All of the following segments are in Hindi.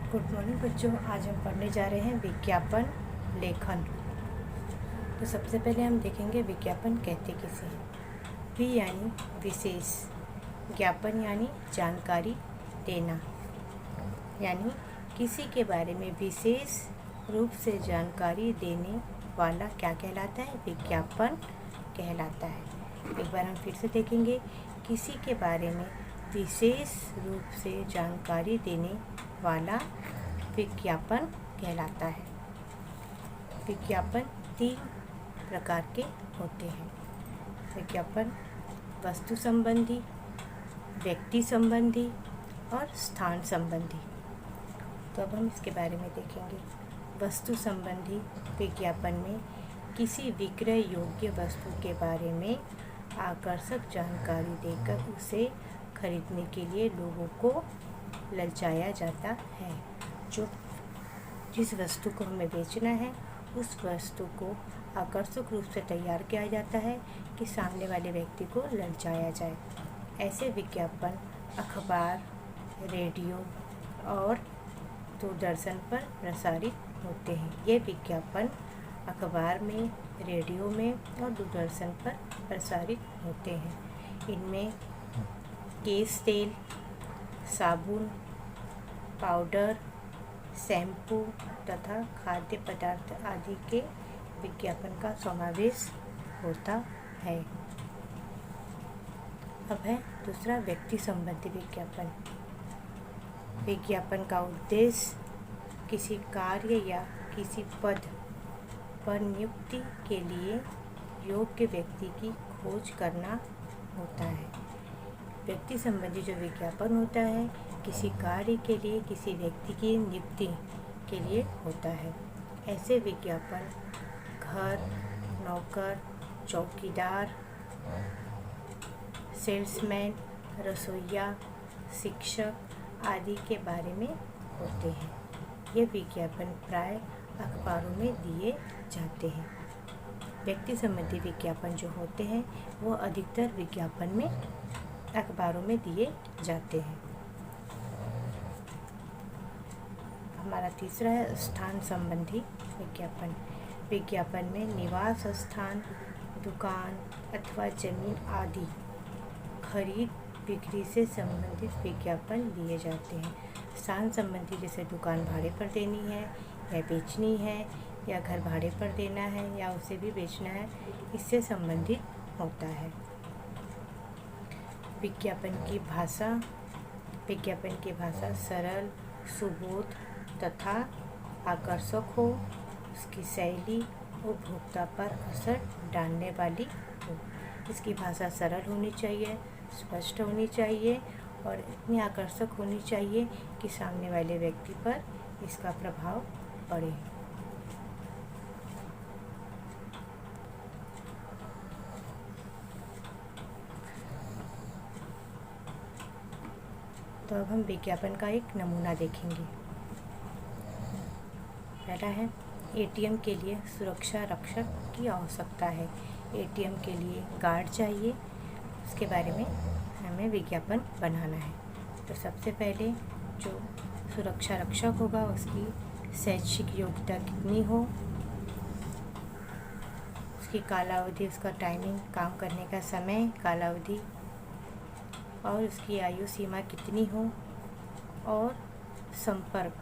गुड मॉर्निंग बच्चों। आज हम पढ़ने जा रहे हैं विज्ञापन लेखन। तो सबसे पहले हम देखेंगे विज्ञापन कहते किसे हैं। वि यानी विशेष, ज्ञापन यानी जानकारी देना, यानी किसी के बारे में विशेष रूप से जानकारी देने वाला क्या कहलाता है? विज्ञापन कहलाता है। एक बार हम फिर से देखेंगे, किसी के बारे में विशेष रूप से जानकारी देने वाला विज्ञापन कहलाता है। विज्ञापन 3 प्रकार के होते हैं। विज्ञापन वस्तु संबंधी, व्यक्ति संबंधी और स्थान संबंधी। तो अब हम इसके बारे में देखेंगे। वस्तु संबंधी विज्ञापन में किसी विक्रय योग्य वस्तु के बारे में आकर्षक जानकारी देकर उसे खरीदने के लिए लोगों को ललचाया जाता है। जिस वस्तु को हमें बेचना है उस वस्तु को आकर्षक रूप से तैयार किया जाता है कि सामने वाले व्यक्ति को ललचाया जाए। ऐसे विज्ञापन अखबार, रेडियो और दूरदर्शन पर प्रसारित होते हैं। ये विज्ञापन अखबार में, रेडियो में और दूरदर्शन पर प्रसारित होते हैं। इनमें केश तेल, साबुन, पाउडर, शैम्पू तथा खाद्य पदार्थ आदि के विज्ञापन का समावेश होता है। अब है दूसरा व्यक्ति संबंधी विज्ञापन। विज्ञापन का उद्देश्य किसी कार्य या किसी पद पर नियुक्ति के लिए योग्य व्यक्ति की खोज करना होता है। व्यक्ति संबंधी जो विज्ञापन होता है किसी कार्य के लिए किसी व्यक्ति की नियुक्ति के लिए होता है। ऐसे विज्ञापन घर, नौकर, चौकीदार, सेल्समैन, रसोइया, शिक्षक आदि के बारे में होते हैं। ये विज्ञापन प्राय अखबारों में दिए जाते हैं। व्यक्ति संबंधी विज्ञापन जो होते हैं वो अधिकतर विज्ञापन में अखबारों में दिए जाते हैं। हमारा तीसरा है स्थान संबंधी विज्ञापन। विज्ञापन में निवास स्थान, दुकान अथवा जमीन आदि खरीद बिक्री से संबंधित विज्ञापन दिए जाते हैं। स्थान संबंधी जैसे दुकान भाड़े पर देनी है या बेचनी है या घर भाड़े पर देना है या उसे भी बेचना है, इससे संबंधित होता है। विज्ञापन की भाषा। विज्ञापन की भाषा सरल, सुबोध तथा आकर्षक हो। उसकी शैली उपभोक्ता पर असर डालने वाली हो। इसकी भाषा सरल होनी चाहिए, स्पष्ट होनी चाहिए और इतनी आकर्षक होनी चाहिए कि सामने वाले व्यक्ति पर इसका प्रभाव पड़े। तो अब हम विज्ञापन का एक नमूना देखेंगे। पहला है, एटीएम के लिए सुरक्षा रक्षक की आवश्यकता है। एटीएम के लिए गार्ड चाहिए, उसके बारे में हमें विज्ञापन बनाना है। तो सबसे पहले जो सुरक्षा रक्षक होगा उसकी शैक्षिक योग्यता कितनी हो, उसकी कालावधि, उसका टाइमिंग, काम करने का समय, कालावधि और उसकी आयु सीमा कितनी हो और संपर्क,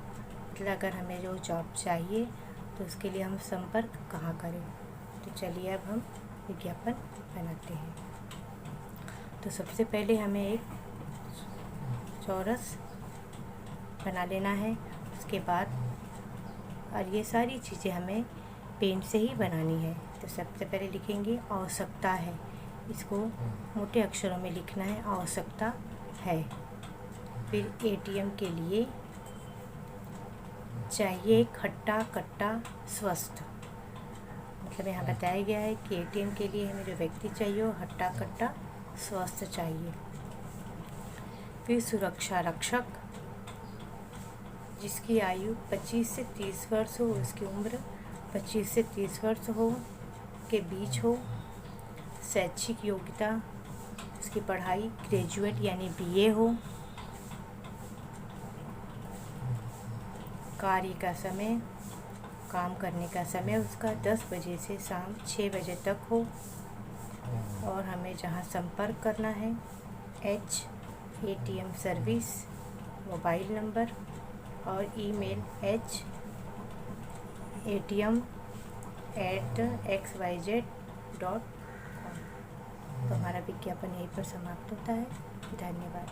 मतलब अगर हमें जो जॉब चाहिए तो उसके लिए हम संपर्क कहाँ करें। तो चलिए अब हम विज्ञापन बनाते हैं। तो सबसे पहले हमें एक चौरस बना लेना है। उसके बाद और ये सारी चीज़ें हमें पेन से ही बनानी है। तो सबसे पहले लिखेंगे आवश्यकता है, इसको मोटे अक्षरों में लिखना है, आवश्यकता है। फिर एटीएम के लिए चाहिए खट्टा कट्टा स्वस्थ, मतलब यहाँ बताया गया है कि एटीएम के लिए हमें जो व्यक्ति चाहिए वो हट्टा कट्टा स्वस्थ चाहिए। फिर सुरक्षा रक्षक, जिसकी आयु 25 से 30 वर्ष हो, उसकी उम्र 25 से 30 वर्ष हो के बीच हो। शैक्षिक योग्यता, उसकी पढ़ाई ग्रेजुएट यानी बीए हो। कार्य का समय, काम करने का समय उसका 10 बजे से शाम 6 बजे तक हो। और हमें जहाँ संपर्क करना है ATM सर्विस, मोबाइल नंबर और ईमेल atm@xyz.com। तो हमारा विज्ञापन यहीं पर समाप्त होता है। धन्यवाद।